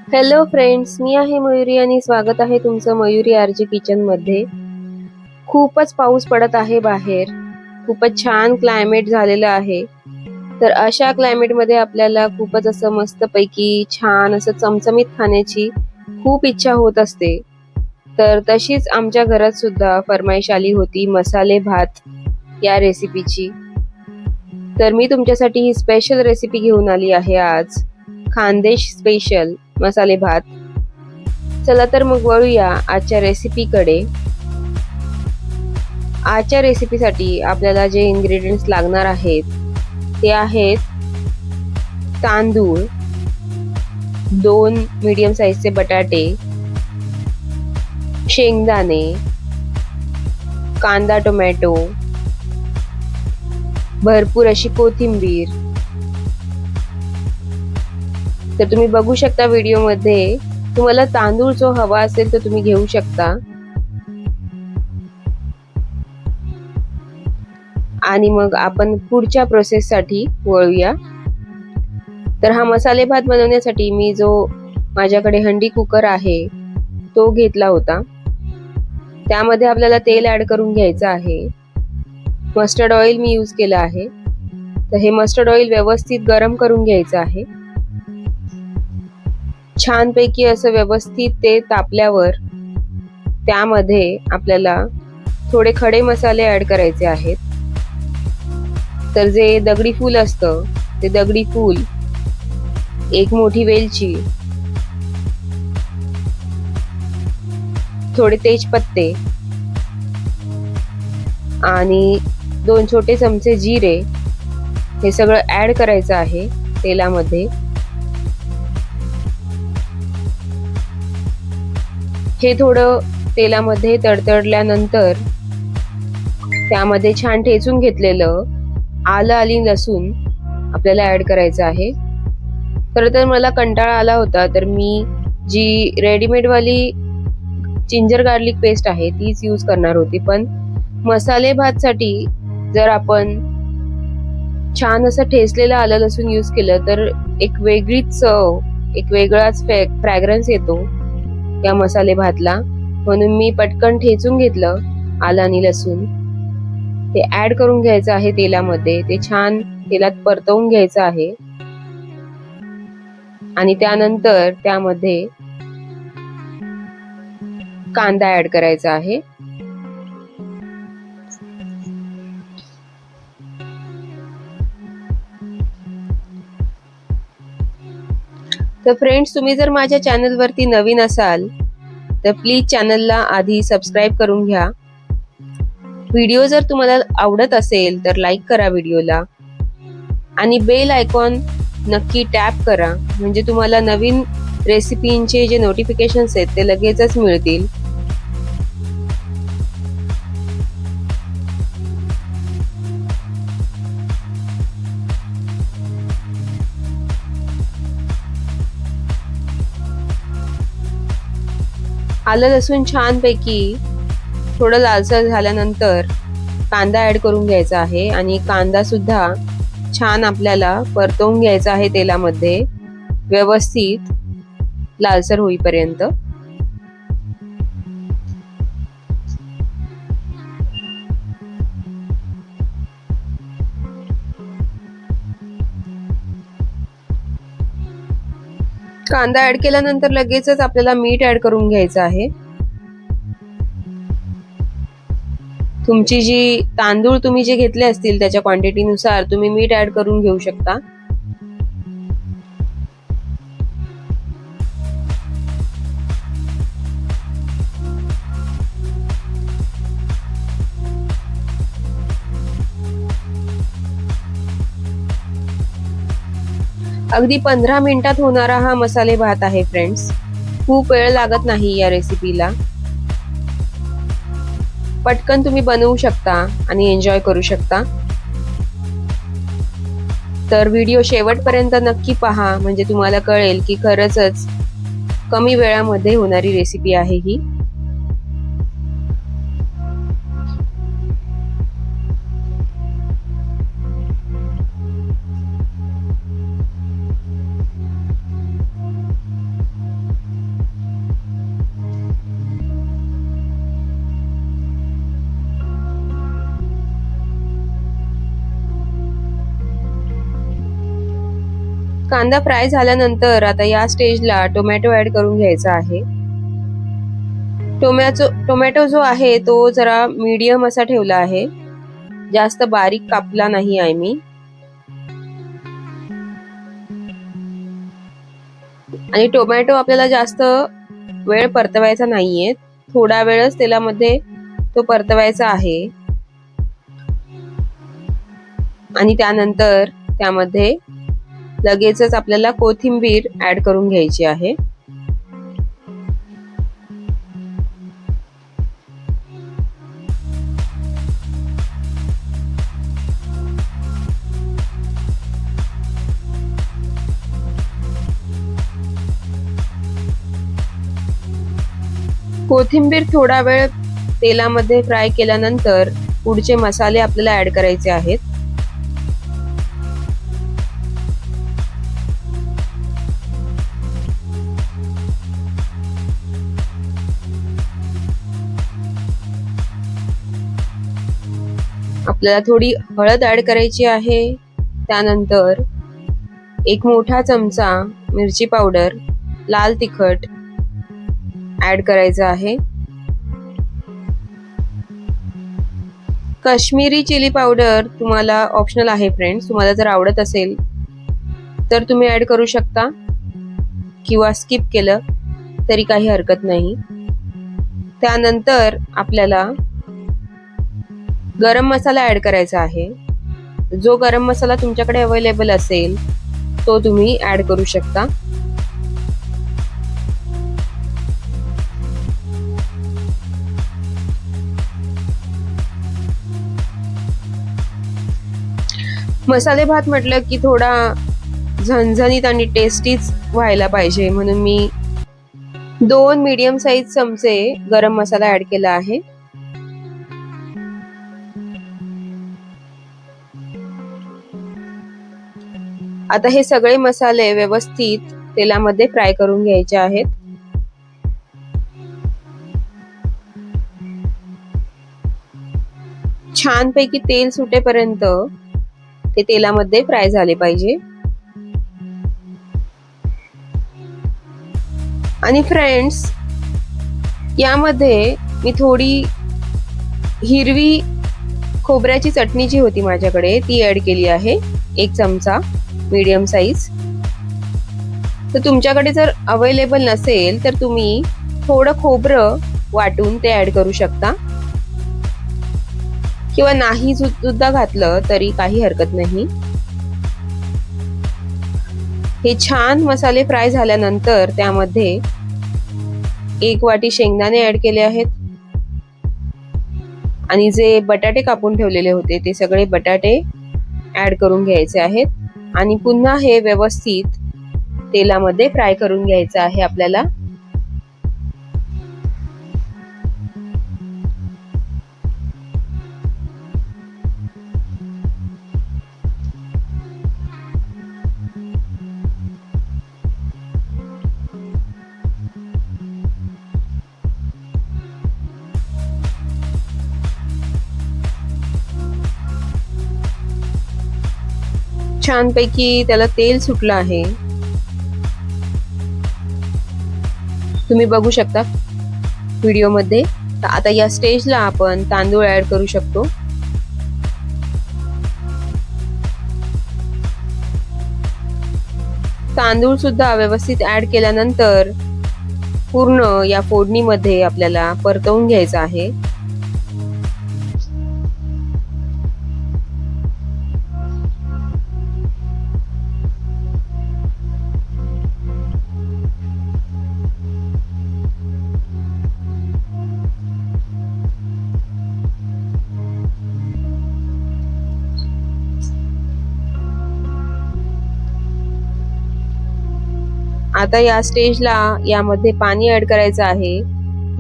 Hello friends, मी आहे मयुरी आणि स्वागत आहे तुमचं मयुरी आरजे किचन मध्ये। खूपच पाऊस पडत आहे बाहेर। खूपच छान क्लायमेट झालेलं आहे। तर अशा क्लायमेट मध्ये आपल्याला खूपच असं मस्तपैकी छान असं चमचमीत खाण्याची खूप इच्छा होत असते। तर तशीच आमच्या घरात सुद्धा फरमाईश आली होती मसाले भात या रेसिपीची। तर मी तुमच्यासाठी ही स्पेशल रेसिपी घेऊन आली आहे आज, खानदेश स्पेशल मसाले भात। चला तर मग वळूया आजच्या रेसिपीकडे। आजच्या रेसिपीसाठी आपल्याला जे इन्ग्रेडियंट्स लागणार आहेत ते आहेत तांदूळ, 2 मीडियम साईजचे बटाटे, शेंगदाणे, कांदा टोमॅटो, भरपूर अशी कोथिंबीर। तर तुम्ही बघू शकता व्हिडिओमध्ये, तुम्हाला तांदूळ जो हवा असेल तर तुम्ही घेऊ शकता। आणि मग आपण पुढच्या प्रोसेससाठी वळूया। तर हा मसाले भात बनवण्यासाठी मी जो माझ्याकडे हंडी कुकर आहे तो घेतला होता। त्यामध्ये आपल्याला तेल ऍड करून घ्यायचं आहे। मस्टर्ड ऑइल मी यूज केलं आहे। तर हे मस्टर्ड ऑइल व्यवस्थित गरम करून घ्यायचं आहे। छानपैकी असं व्यवस्थित ते तापल्यावर त्यामध्ये आपल्याला थोडे खडे मसाले ऍड करायचे आहेत। तर जे दगडी फूल असतं ते दगडी फूल, एक मोठी वेलची, थोडे तेजपत्ते आणि 2 छोटे चमचे जिरे, हे सगळं ऍड करायचं आहे तेलामध्ये। हे थोडं तेलामध्ये तडतडल्यानंतर त्यामध्ये छान ठेचून घेतलेलं आलं आणि लसूण आपल्याला ऍड करायचं आहे। खरं तर मला कंटाळा आला होता, तर मी जी रेडीमेड वाली जिंजर गार्लिक पेस्ट आहे तीच यूज करणार होती। पण मसाले भात साठी जर आपण छान असं ठेचलेलं आलं लसूण यूज केलं तर एक वेगळीच चव, एक वेगळाच फ्रॅग्रन्स येतो या मसाले भातला। म्हणून मी पटकन ठेचून घेतलं आलं आणि लसूण। ते ऍड करून घ्यायचं आहे तेलामध्ये। ते छान तेलात परतवून घ्यायचं आहे आणि त्यानंतर त्यामध्ये कांदा ऍड करायचा आहे। तर फ्रेंड्स, तुम्ही जर माझ्या चॅनलवरती नवीन असाल तर प्लीज चॅनलला आधी सबस्क्राईब करून घ्या। व्हिडिओ जर तुम्हाला आवडत असेल तर लाईक करा व्हिडिओला आणि बेल आयकॉन नक्की टॅप करा, म्हणजे तुम्हाला नवीन रेसिपींचे जे नोटिफिकेशन्स आहेत ते लगेचच मिळतील। आलं लसूण छानपैकी थोडं लालसर झाल्यानंतर कांदा ऍड करून घ्यायचा आहे आणि कांदा सुद्धा छान आपल्याला परतवून घ्यायचा आहे तेलामध्ये व्यवस्थित लालसर होईपर्यंत। कांदा ऍड केल्यानंतर लगेचच आपल्याला मीठ ऍड करून घ्यायचं आहे। तुमची जी तांदूळ तुम्ही जे घेतले असतील त्याच्या क्वांटिटीनुसार तुम्ही मीठ ऍड करून घेऊ शकता। अगदी 15 मिनिटात होणारा हा मसाले भात आहे फ्रेंड्स। खूप वेळ लागत नाही या रेसिपीला। पटकन तुम्ही बनवू शकता आणि एन्जॉय करू शकता। तर व्हिडिओ शेवटपर्यंत नक्की पहा, म्हणजे तुम्हाला कळेल की खरंच कमी वेळामध्ये होणारी रेसिपी आहे ही। कांदा फ्राय झाल्यानंतर आता या स्टेजला टोमॅटो ऍड करून घ्यायचा आहे. टोमॅटो जो आहे तो जरा मीडियम असा ठेवला आहे, जास्त बारीक कापला नाही आहे मी. आणि टोमॅटो आपल्याला जास्त वेळ परतवायचा नाहीये, थोडा वेळच तेलामध्ये तो परतवायचा आहे. आणि त्यानंतर त्यामध्ये लगेचच आपल्याला कोथिंबीर ऍड करून घ्यायची आहे. कोथिंबीर थोडा वेळ तेलामध्ये फ्राय केल्यानंतर पुढचे मसाले आपल्याला ऍड करायचे आहेत. आपल्याला थोडी हळद ऍड करायची आहे. त्यानंतर एक मोठा चमचा मिरची पावडर, लाल तिखट ऍड करायचं आहे. काश्मीरी चिली पावडर तुम्हाला ऑप्शनल आहे फ्रेंड्स, तुम्हाला जर आवडत असेल तर तुम्ही ऍड करू शकता किंवा स्किप केलं तरी काही हरकत नाही. त्यानंतर आपल्याला गरम मसाला ऍड करायचा आहे. जो गरम मसाला तुमच्याकडे अवेलेबल असेल तो तुम्ही ऍड करू शकता. मसाले भात म्हटलं की थोडा झणझणीत आणि टेस्टीच व्हायला पाहिजे, म्हणून मी 2 मीडियम साईज चमचे गरम मसाला ऍड केला आहे. आता हे सगळे मसाले व्यवस्थित तेलामध्ये फ्राय करून घ्यायचे आहेत. छानपैकी तेल सुटेपर्यंत ते तेलामध्ये फ्राय झाले पाहिजे. आणि फ्रेंड्स, यामध्ये मी थोडी हिरवी खोबऱ्याची चटणी जी होती माझ्याकडे ती ऍड केली आहे, 1 चमचा मीडियम साईज. तर तुमच्याकडे जर अवेलेबल नसेल तर तुम्ही थोडं खोबरं वाटून ते ऍड करू शकता, किंवा नाही सुद्धा घातलं तरी काही हरकत नाही. हे छान मसाले फ्राय झाल्यानंतर त्यामध्ये 1 वाटी शेंगदाणे ऍड केले आहेत. आणि जे बटाटे कापून ठेवलेले होते ते सगळे बटाटे ऍड करून घ्यायचे आहेत. आणि पुन्हा हे व्यवस्थित तेलामध्ये फ्राय करून घ्यायचं आहे आपल्याला. छानपैकी त्याला तेल सुटलं आहे, तुम्ही बघू शकता व्हिडिओमध्ये. आता या स्टेजला आपण तांदूळ ऍड करू शकतो. तांदूळ सुद्धा व्यवस्थित ऍड केल्यानंतर पूर्ण या फोडणीमध्ये आपल्याला परतवून घ्यायचं आहे. आता या स्टेजला यामध्ये पाणी ऍड करायचं आहे.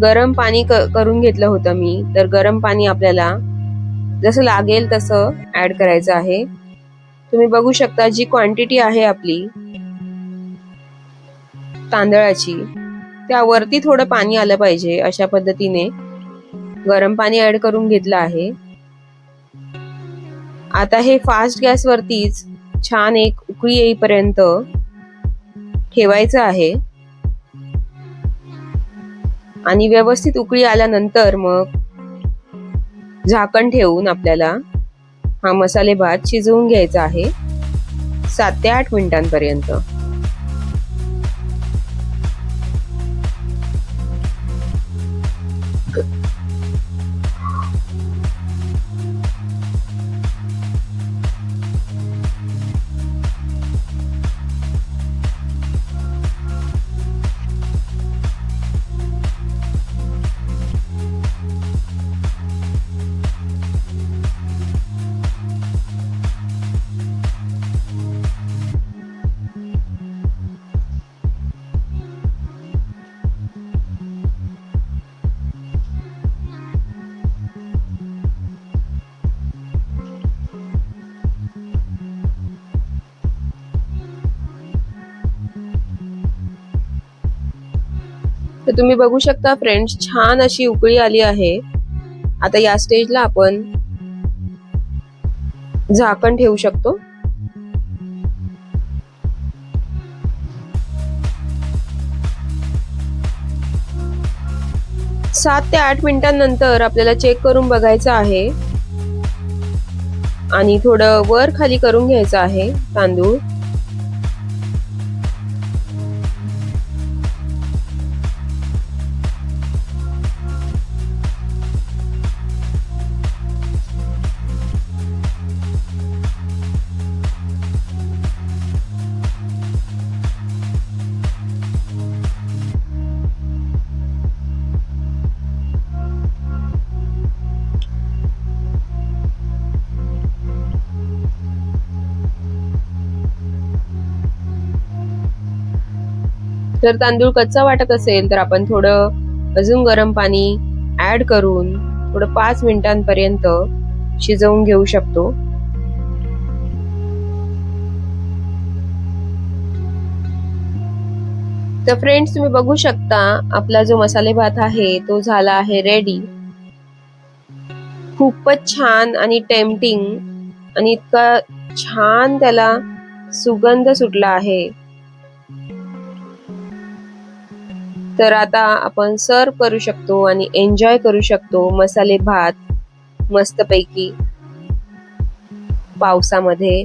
गरम पाणी करून घेतलं होतं मी, तर गरम पाणी आपल्याला जसं लागेल तसं ऍड करायचं आहे. तुम्ही बघू शकता जी क्वांटिटी आहे आपली तांदळाची, त्यावरती थोडं पाणी आलं पाहिजे, अशा पद्धतीने गरम पाणी ऍड करून घेतलं आहे. आता हे फास्ट गॅसवरतीच छान एक उकळी येईपर्यंत ठेवायचं आहे आणि व्यवस्थित उकळी आल्यानंतर मग झाकण ठेवून आपल्याला हा मसाले भात शिजवून घ्यायचा आहे 7 ते 8 मिनिटांपर्यंत. तर तुम्ही बघू शकता फ्रेंड्स, छान अशी उकळी आली आहे. आता या स्टेजला आपण झाकण ठेवू शकतो. सात ते 8 मिनिटांनंतर आपल्याला चेक करून बघायचं आहे आणि थोडं वर खाली करून घ्यायचं आहे तांदूळ. जर तांदूळ कच्चा वाटत असेल तर आपण थोडं अजून गरम पाणी ऍड करून थोडं 5 मिनिटांपर्यंत शिजवून घेऊ शकतो. तर फ्रेंड्स, तुम्ही बघू शकता आपला जो मसाले भात आहे तो झाला आहे रेडी. खूपच छान आणि टेम्पटिंग आणि इतका छान त्याला सुगंध सुटला आहे. तर आता आपण सर्व करू शकतो आणि एन्जॉय करू शकतो मसाले भात मस्तपैकी पावसामध्ये.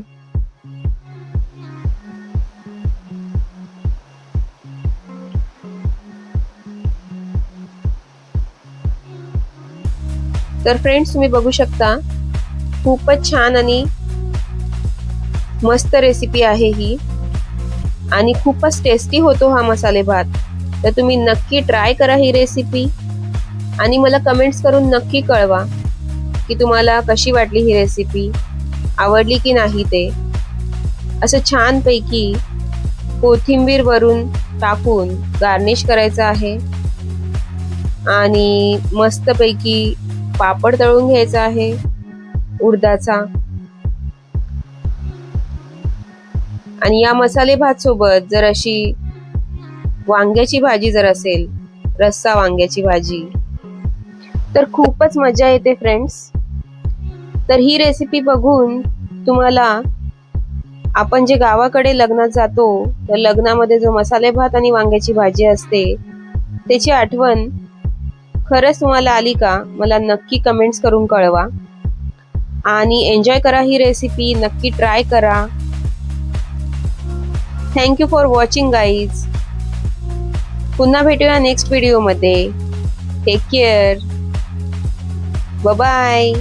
तर फ्रेंड्स, तुम्ही बघू शकता खूपच छान आणि मस्त रेसिपी आहे ही आणि खूपच टेस्टी होतो हा मसाले भात. तर तुम्ही नक्की ट्राय करा ही रेसिपी आणि मला कमेंट्स करून नक्की कळवा की तुम्हाला कशी वाटली ही रेसिपी, आवडली की नाही ते. असं छान पैकी कोथिंबीर वरून टाकून गार्निश करायचं आहे आणि मस्त पैकी पापड तळून घ्यायचा आहे उडदाचा. आणि या मसाले भात सोबत जर अशी वांग्याची भाजी जर असेल, रस्सा वांग्याची भाजी, तर खूपच मजा येते फ्रेंड्स. तर ही रेसिपी बघून तुम्हाला आपण जे गावाकडे लग्नात जातो तर लग्नामध्ये जो मसाले भात आणि वांग्याची भाजी असते त्याची आठवण खरंच तुम्हाला आली का, मला नक्की कमेंट्स करून कळवा आणि एन्जॉय करा ही रेसिपी, नक्की ट्राय करा. Thank you for watching guys. पुन्हा भेटूया नेक्स्ट व्हिडिओमध्ये. Take care. Bye bye.